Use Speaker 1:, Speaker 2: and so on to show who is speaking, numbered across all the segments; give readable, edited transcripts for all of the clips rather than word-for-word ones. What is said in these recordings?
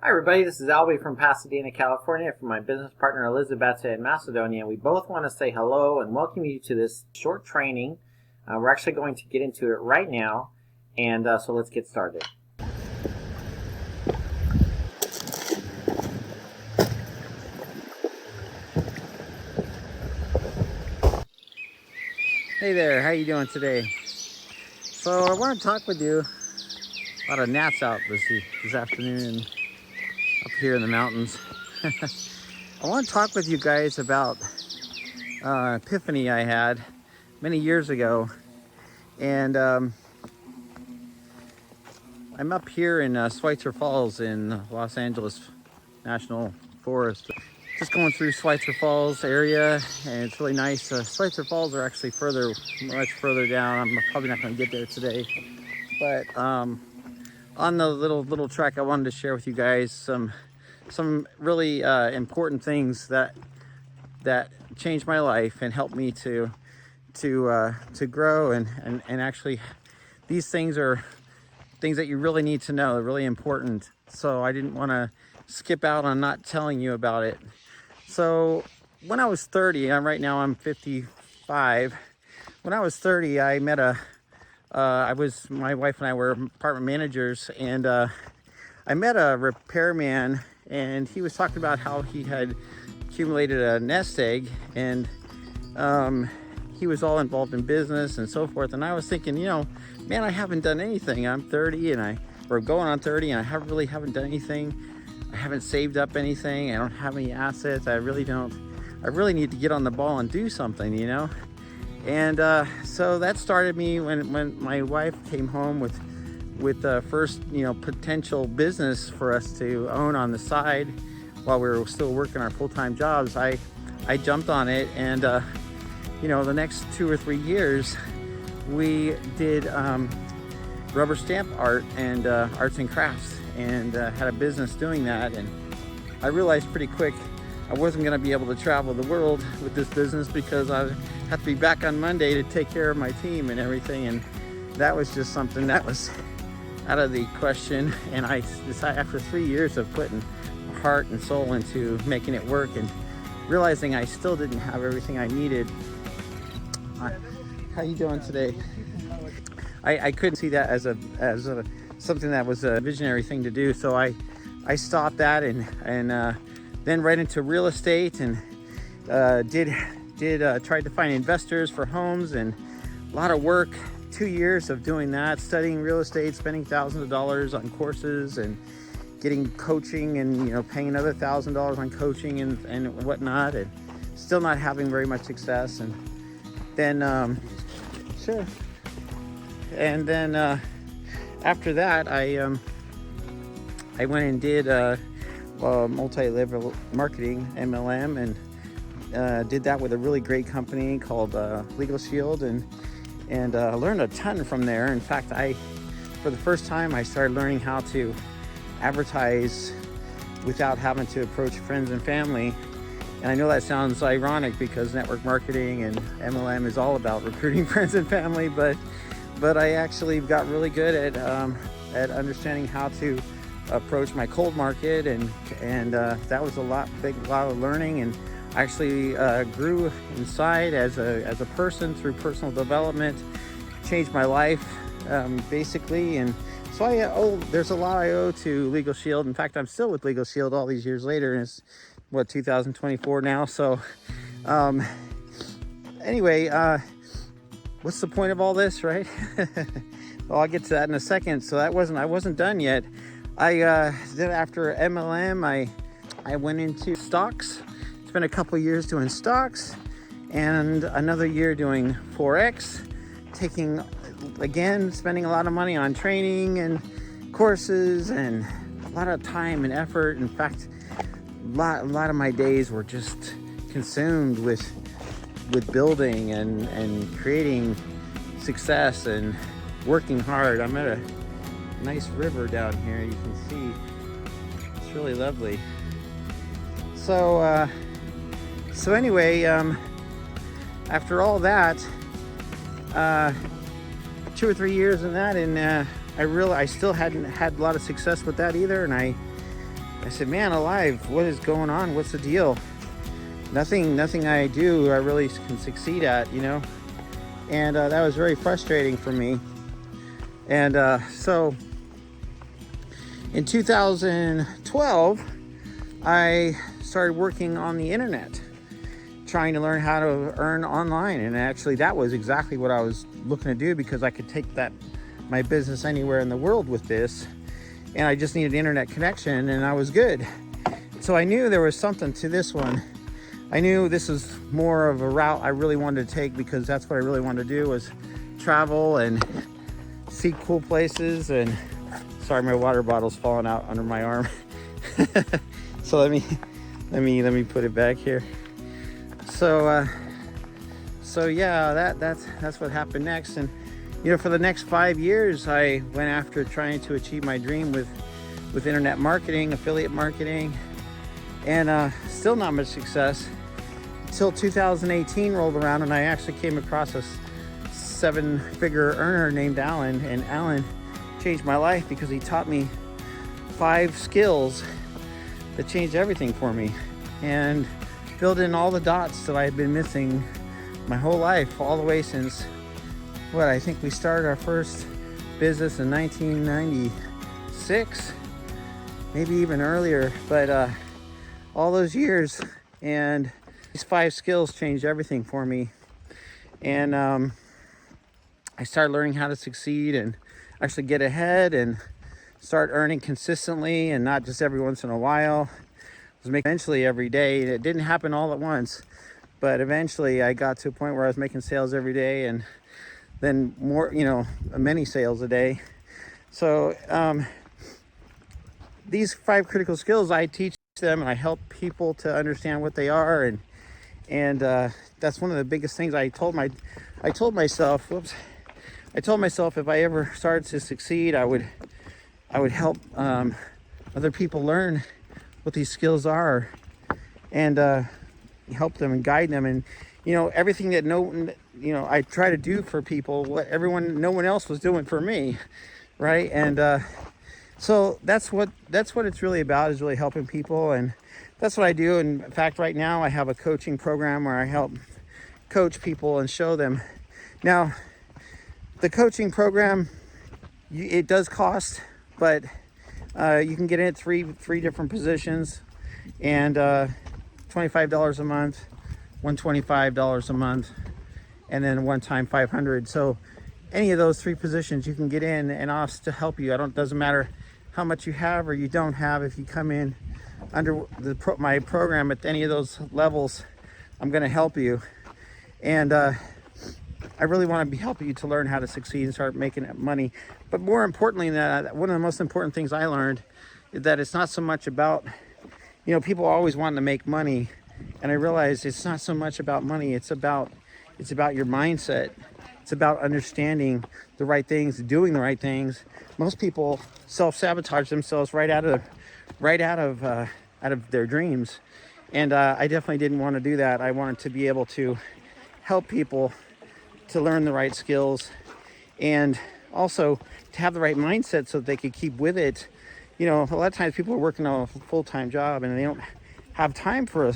Speaker 1: Hi everybody, this is Albie from Pasadena, California, from my business partner Elizabeth in Macedonia. We both want to say hello and welcome you to this short training. We're actually going to get into it right now, and so let's get started. Hey there, how you doing today? So I want to talk with you. A lot of gnats out this afternoon up here in the mountains. I want to talk with you guys about epiphany I had many years ago, and I'm up here in Schweitzer Falls in Los Angeles National Forest, just going through Schweitzer Falls area, and it's really nice. Schweitzer Falls are actually much further down. I'm probably not going to get there today, but on the little track, I wanted to share with you guys some really important things that changed my life and helped me to grow, and actually these things are things that you really need to know. They're really important. So I didn't want to skip out on not telling you about it. So when I was 30, right now I'm 55. When I was 30, I met my wife and I were apartment managers, and I met a repairman, and he was talking about how he had accumulated a nest egg, and he was all involved in business and so forth. And I was thinking, man, I haven't done anything. I'm 30 we're going on 30, and I really haven't done anything. I haven't saved up anything. I don't have any assets. I really need to get on the ball and do something, And so that started me when my wife came home with the first, potential business for us to own on the side while we were still working our full-time jobs. I jumped on it, and the next 2 or 3 years we did rubber stamp art and arts and crafts, and had a business doing that. And I realized pretty quick I wasn't going to be able to travel the world with this business, because I have to be back on Monday to take care of my team and everything, and that was just something that was out of the question. And I decided, after 3 years of putting heart and soul into making it work and realizing I still didn't have everything I needed. How you doing today? I couldn't see that as something that was a visionary thing to do, so I stopped that and then right into real estate, and tried to find investors for homes, and a lot of work. 2 years of doing that, studying real estate, spending thousands of dollars on courses and getting coaching, and paying another $1,000 on coaching and whatnot, and still not having very much success. And then sure. And then after that, I went and did multi-level marketing, MLM, and did that with a really great company called Legal Shield, and learned a ton from there. In fact, for the first time, I started learning how to advertise without having to approach friends and family. And I know that sounds ironic, because network marketing and MLM is all about recruiting friends and family, but I actually got really good at understanding how to approach my cold market, and that was a lot of learning, and actually grew inside as a person through personal development, changed my life basically. And so there's a lot I owe to Legal Shield. In fact, I'm still with Legal Shield all these years later, and it's 2024 now. So anyway, what's the point of all this, right? Well, I'll get to that in a second. So I wasn't done yet. Then after MLM, I went into stocks. Spent a couple years doing stocks, and another year doing Forex, spending a lot of money on training and courses, and a lot of time and effort. In fact, a lot of my days were just consumed with building and creating success and working hard. I'm at a nice river down here, you can see. It's really lovely. So anyway, after all that, 2 or 3 years in that, and I still hadn't had a lot of success with that either. And I said, man alive, what is going on? What's the deal? Nothing I do I really can succeed at, you know? And that was very frustrating for me. And so in 2012, I started working on the internet, trying to learn how to earn online. And actually that was exactly what I was looking to do, because I could take my business anywhere in the world with this, and I just needed an internet connection, and I was good. So I knew there was something to this one. I knew this was more of a route I really wanted to take, because that's what I really wanted to do, was travel and see cool places. And sorry, my water bottle's falling out under my arm. So let me put it back here. So yeah, that's what happened next. And you know, for the next 5 years, I went after trying to achieve my dream with internet marketing, affiliate marketing, and still not much success until 2018 rolled around, and I actually came across a 7-figure earner named Alan. And Alan changed my life because he taught me 5 skills that changed everything for me and filled in all the dots that I had been missing my whole life, all the way since I think we started our first business in 1996, maybe even earlier, but all those years. And these 5 skills changed everything for me. And I started learning how to succeed and actually get ahead and start earning consistently, and not just every once in a while. I was making eventually every day. It didn't happen all at once, but eventually I got to a point where I was making sales every day, and then more, you know, many sales a day. So these 5 critical skills, I teach them and I help people to understand what they are. And that's one of the biggest things I told myself if I ever started to succeed, I would help other people learn what these skills are, and help them and guide them. And you know, everything that I try to do for people, what no one else was doing for me, right? And so that's what it's really about, is really helping people. And that's what I do. And in fact, right now I have a coaching program where I help coach people and show them. Now, the coaching program, it does cost, but you can get in at three different positions, and $25 a month, $125 a month, and then one time $500. So any of those 3 positions you can get in and ask to help you. Doesn't matter how much you have or you don't have. If you come in under my program at any of those levels, I'm going to help you. And I really want to be helping you to learn how to succeed and start making money. But more importantly than that, one of the most important things I learned is that it's not so much about, you know, people always want to make money. And I realized it's not so much about money. It's about your mindset. It's about understanding the right things, doing the right things. Most people self-sabotage themselves right out of their dreams. And I definitely didn't want to do that. I wanted to be able to help people to learn the right skills, and also to have the right mindset so that they could keep with it. You know, a lot of times people are working on a full-time job and they don't have time for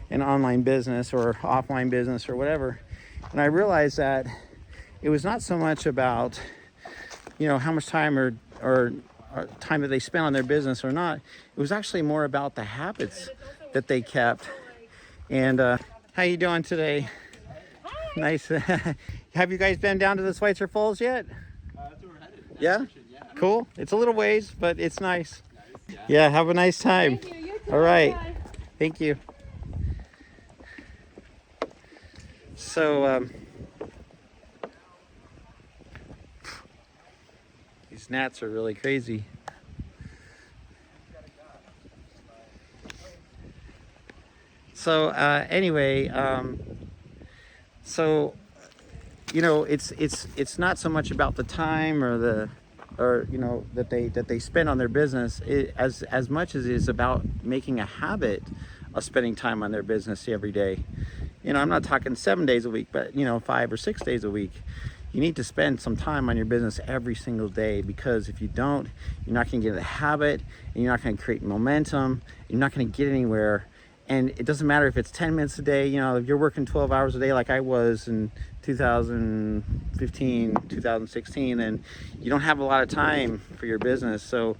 Speaker 1: an online business or offline business or whatever. And I realized that it was not so much about, you know, how much time or time that they spent on their business or not. It was actually more about the habits that they kept. And how you doing today? Nice. Have you guys been down to the Schweitzer Falls yet?
Speaker 2: That's where we're headed.
Speaker 1: Yeah? Cool. It's a little ways, but it's nice. Yeah, have a nice time.
Speaker 3: Thank you. You too.
Speaker 1: All right.
Speaker 3: Bye.
Speaker 1: Thank you. So, these gnats are really crazy. So, anyway, so, you know, it's not so much about the time or you know, that they spend on their business, as much as it is about making a habit of spending time on their business every day. You know, I'm not talking 7 days a week, but, you know, 5 or 6 days a week. you need to spend some time on your business every single day, because if you don't, you're not going to get a habit, and you're not going to create momentum, you're not going to get anywhere. And it doesn't matter if it's 10 minutes a day. You know, if you're working 12 hours a day like I was in 2015, 2016, then you don't have a lot of time for your business. So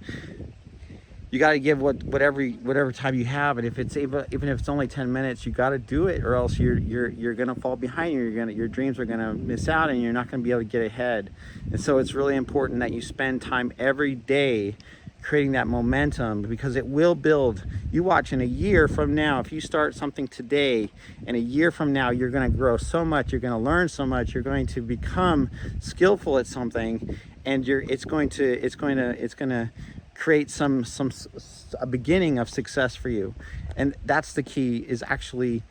Speaker 1: you got to give whatever time you have, and if it's even if it's only 10 minutes, you got to do it, or else you're gonna fall behind. Your dreams are gonna miss out, and you're not gonna be able to get ahead. And so it's really important that you spend time every day creating that momentum, because it will build. You watch, in a year from now, if you start something today, and a year from now, you're going to grow so much, you're going to learn so much, you're going to become skillful at something, and it's going to create a beginning of success for you. And that's the key, is actually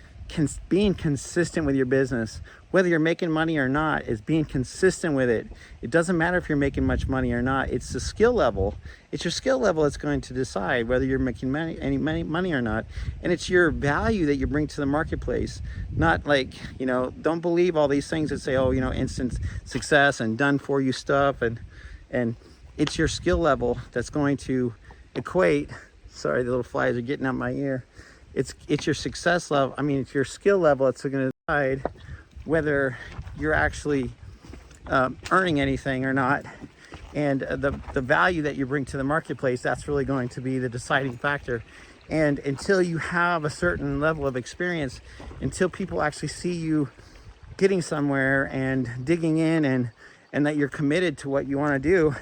Speaker 1: being consistent with your business. Whether you're making money or not, is being consistent with it. It doesn't matter if you're making much money or not. It's the skill level. It's your skill level that's going to decide whether you're making any money or not. And it's your value that you bring to the marketplace. Not like, you know, don't believe all these things that say, oh, you know, instant success and done for you stuff. And it's your skill level that's going to equate. Sorry, the little flies are getting out my ear. It's your success level. I mean, it's your skill level that's going to decide whether you're actually earning anything or not. And the value that you bring to the marketplace, that's really going to be the deciding factor. And until you have a certain level of experience, until people actually see you getting somewhere and digging in, and that you're committed to what you want to do,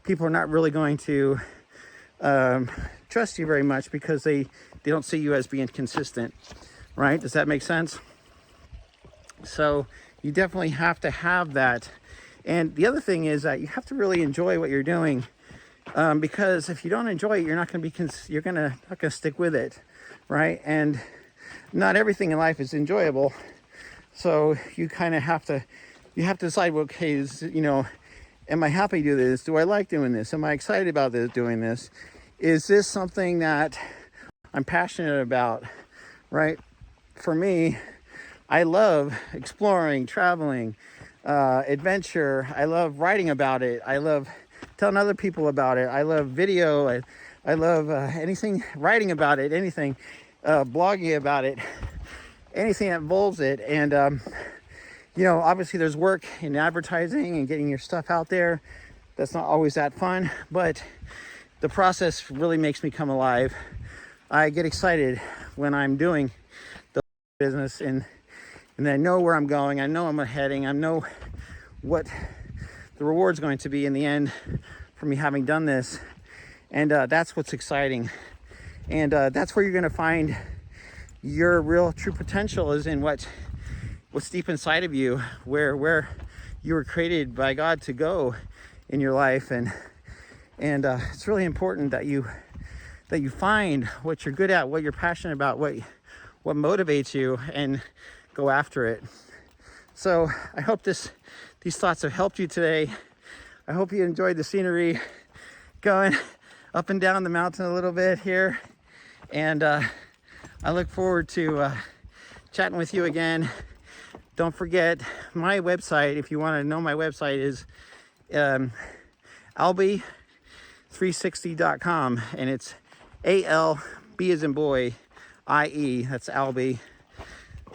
Speaker 1: people are not really going to trust you very much, because they don't see you as being consistent, right? Does that make sense? So you definitely have to have that. And the other thing is that you have to really enjoy what you're doing, because if you don't enjoy it, you're not going to be not going to stick with it, right? And not everything in life is enjoyable. So you kind of have to decide, well, okay, you know, am I happy to do this? Do I like doing this? Am I excited about doing this? Is this something that I'm passionate about, right? For me, I love exploring, traveling, adventure. I love writing about it. I love telling other people about it. I love video. I love anything, writing about it, anything, blogging about it, anything that involves it. And, you know, obviously there's work in advertising and getting your stuff out there. That's not always that fun, but the process really makes me come alive. I get excited when I'm doing the business, and I know where I'm going. I know I'm heading. I know what the reward's going to be in the end for me having done this. And that's what's exciting. And that's where you're going to find your real true potential, is in what's deep inside of you, where you were created by God to go in your life. And it's really important that you find what you're good at, what you're passionate about, what motivates you, and go after it. So I hope these thoughts have helped you today. I hope you enjoyed the scenery, going up and down the mountain a little bit here. And I look forward to chatting with you again. Don't forget my website. If you want to know, my website is albi360.com, and it's ALB as in boy, IE, that's Albi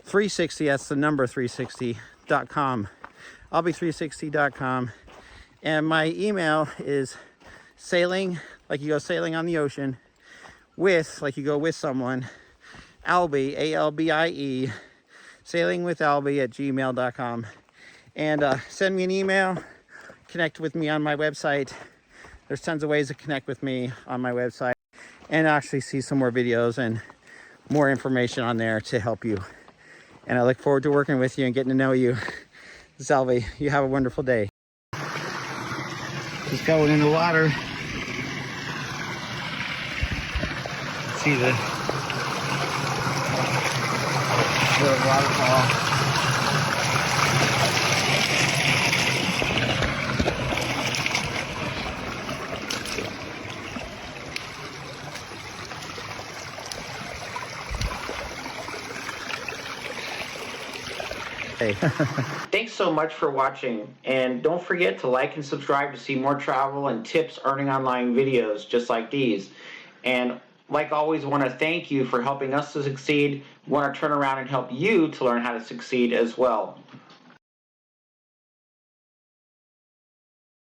Speaker 1: 360, that's the number 360.com, albi360.com. And my email is sailing, like you go sailing on the ocean, with, like you go with someone, Albi, ALBIE, sailingwithalbi@gmail.com. And send me an email, connect with me on my website. There's tons of ways to connect with me on my website, and actually see some more videos and more information on there to help you. And I look forward to working with you and getting to know you. Salvi, you have a wonderful day. Just going in the water. See the waterfall.
Speaker 2: Thanks so much for watching, and don't forget to like and subscribe to see more travel and tips earning online videos just like these. And like always, want to thank you for helping us to succeed. Want to turn around and help you to learn how to succeed as well.